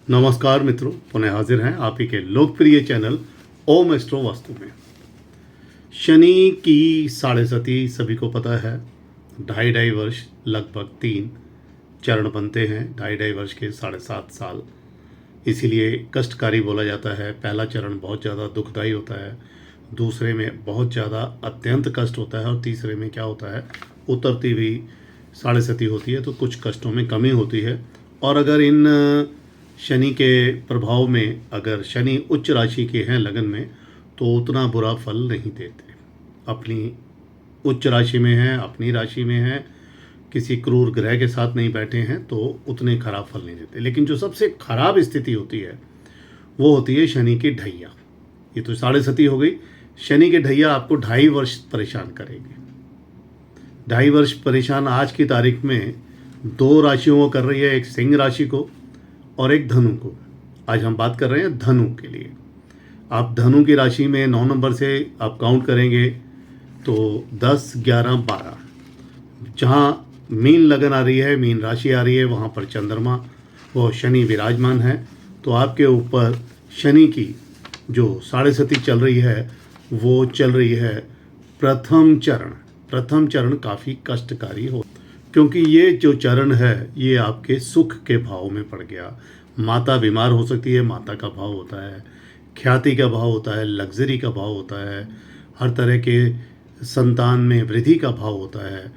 नमस्कार मित्रों, पुनः हाजिर हैं आप ही के लोकप्रिय चैनल ओम एस्ट्रो वास्तु में। शनि की साढ़े सती सभी को पता है, ढाई ढाई वर्ष लगभग 3 चरण बनते हैं, ढाई ढाई वर्ष के 7.5 साल, इसीलिए कष्टकारी बोला जाता है। पहला चरण बहुत ज़्यादा दुखदायी होता है, दूसरे में बहुत ज़्यादा अत्यंत कष्ट होता है और तीसरे में क्या होता है, उतरती हुई साढ़े सती होती है तो कुछ कष्टों में कमी होती है। और अगर इन शनि के प्रभाव में अगर शनि उच्च राशि के हैं लगन में तो उतना बुरा फल नहीं देते। अपनी उच्च राशि में हैं, अपनी राशि में हैं, किसी क्रूर ग्रह के साथ नहीं बैठे हैं तो उतने खराब फल नहीं देते। लेकिन जो सबसे खराब स्थिति होती है वो होती है शनि की ढैया। ये तो साढ़े सती हो गई। शनि के ढैया आपको 2.5 वर्ष परेशान करेंगे। 2.5 वर्ष परेशान आज की तारीख में 2 राशियों को कर रही है, एक सिंह राशि को और एक धनु को। आज हम बात कर रहे हैं धनु के लिए। आप धनु की राशि में 9 नंबर से आप काउंट करेंगे तो 10, 11, 12, जहाँ मीन लगन आ रही है, मीन राशि आ रही है, वहाँ पर चंद्रमा वो शनि विराजमान है। तो आपके ऊपर शनि की जो साढ़े सती चल रही है वो चल रही है प्रथम चरण। प्रथम चरण काफ़ी कष्टकारी हो, क्योंकि ये जो चरण है ये आपके सुख के भाव में पड़ गया। माता बीमार हो सकती है, माता का भाव होता है, ख्याति का भाव होता है, लग्जरी का भाव होता है, हर तरह के संतान में वृद्धि का भाव होता है।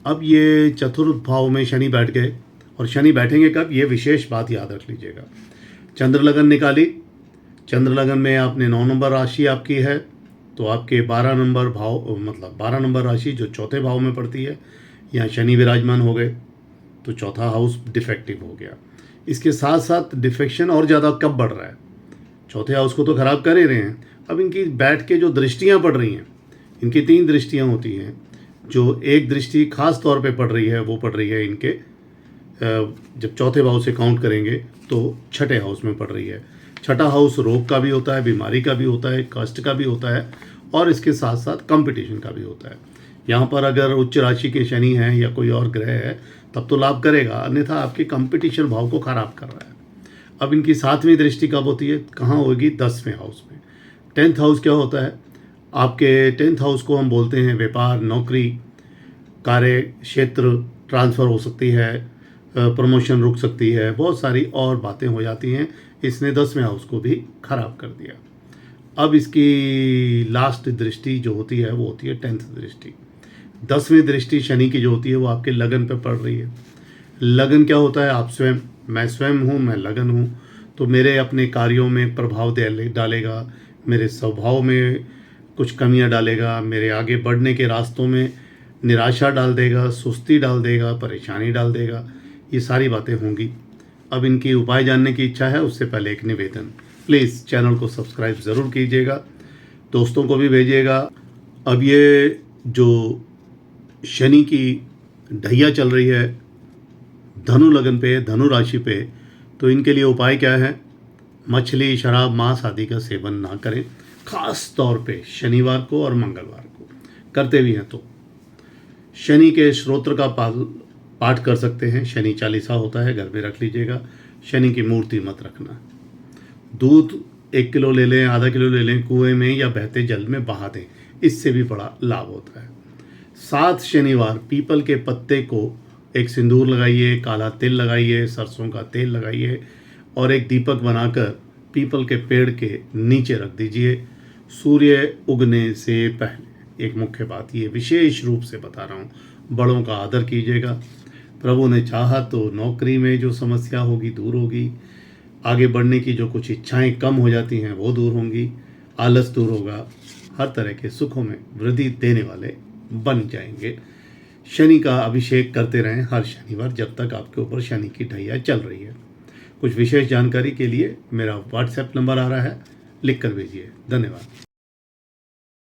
अब ये चतुर्थ भाव में शनि बैठ गए, और शनि बैठेंगे कब, ये विशेष बात याद रख लीजिएगा। चंद्र लगन निकाली, चंद्र लगन में आपने 9 नंबर राशि आपकी है तो आपके 12 नंबर भाव, मतलब 12 नंबर राशि जो चौथे भाव में पड़ती है, यहाँ शनि विराजमान हो गए तो चौथा हाउस डिफेक्टिव हो गया। इसके साथ साथ डिफेक्शन और ज़्यादा कब बढ़ रहा है, चौथे हाउस को तो ख़राब कर ही रहे हैं, अब इनकी बैठ के जो दृष्टियाँ पड़ रही हैं, इनकी 3 दृष्टियाँ होती हैं। जो एक दृष्टि खास तौर पे पड़ रही है वो पड़ रही है इनके, जब चौथे भाव से काउंट करेंगे तो छठे हाउस में पड़ रही है। छठा हाउस रोग का भी होता है, बीमारी का भी होता है, कष्ट का भी होता है और इसके साथ साथ कंपटीशन का भी होता है। यहाँ पर अगर उच्च राशि के शनि हैं या कोई और ग्रह है तब तो लाभ करेगा, अन्यथा आपके कंपटीशन भाव को खराब कर रहा है। अब इनकी 7वीं दृष्टि कब होती है, कहाँ होगी, 10वें हाउस में। 10th हाउस क्या होता है, आपके 10th हाउस को हम बोलते हैं व्यापार, नौकरी, कार्य क्षेत्र ट्रांसफ़र हो सकती है, प्रमोशन रुक सकती है, बहुत सारी और बातें हो जाती हैं। इसने 10वें हाउस को भी खराब कर दिया। अब इसकी लास्ट दृष्टि जो होती है वो होती है 10th दृष्टि। 10वीं दृष्टि शनि की जो होती है वो आपके लगन पे पड़ रही है। लगन क्या होता है, आप स्वयं, मैं स्वयं हूँ, मैं लगन हूँ, तो मेरे अपने कार्यों में प्रभाव डालेगा, मेरे स्वभाव में कुछ कमियाँ डालेगा, मेरे आगे बढ़ने के रास्तों में निराशा डाल देगा, सुस्ती डाल देगा, परेशानी डाल देगा, ये सारी बातें होंगी। अब इनकी उपाय जानने की इच्छा है, उससे पहले एक निवेदन, प्लीज़ चैनल को सब्सक्राइब ज़रूर कीजिएगा, दोस्तों को भी भेजिएगा। अब ये जो शनि की ढैया चल रही है धनु लगन पे, धनु राशि पे, तो इनके लिए उपाय क्या है, मछली, शराब, मांस आदि का सेवन ना करें, खास तौर पे शनिवार को और मंगलवार को। करते भी हैं तो शनि के स्तोत्र का पाठ कर सकते हैं, शनि चालीसा होता है, घर में रख लीजिएगा। शनि की मूर्ति मत रखना। दूध 1 किलो ले लें, आधा किलो ले लें, कुएं में या बहते जल में बहा दें, इससे भी बड़ा लाभ होता है। 7 शनिवार पीपल के पत्ते को एक सिंदूर लगाइए, काला तिल लगाइए, सरसों का तेल लगाइए और एक दीपक बनाकर पीपल के पेड़ के नीचे रख दीजिए सूर्य उगने से पहले। एक मुख्य बात ये विशेष रूप से बता रहा हूँ, बड़ों का आदर कीजिएगा। प्रभु ने चाहा तो नौकरी में जो समस्या होगी दूर होगी, आगे बढ़ने की जो कुछ इच्छाएं कम हो जाती हैं वो दूर होंगी, आलस दूर होगा, हर तरह के सुखों में वृद्धि देने वाले बन जाएंगे। शनि का अभिषेक करते रहें हर शनिवार जब तक आपके ऊपर शनि की ढैया चल रही है। कुछ विशेष जानकारी के लिए मेरा व्हाट्सएप नंबर आ रहा है, लिख कर भेजिए। धन्यवाद।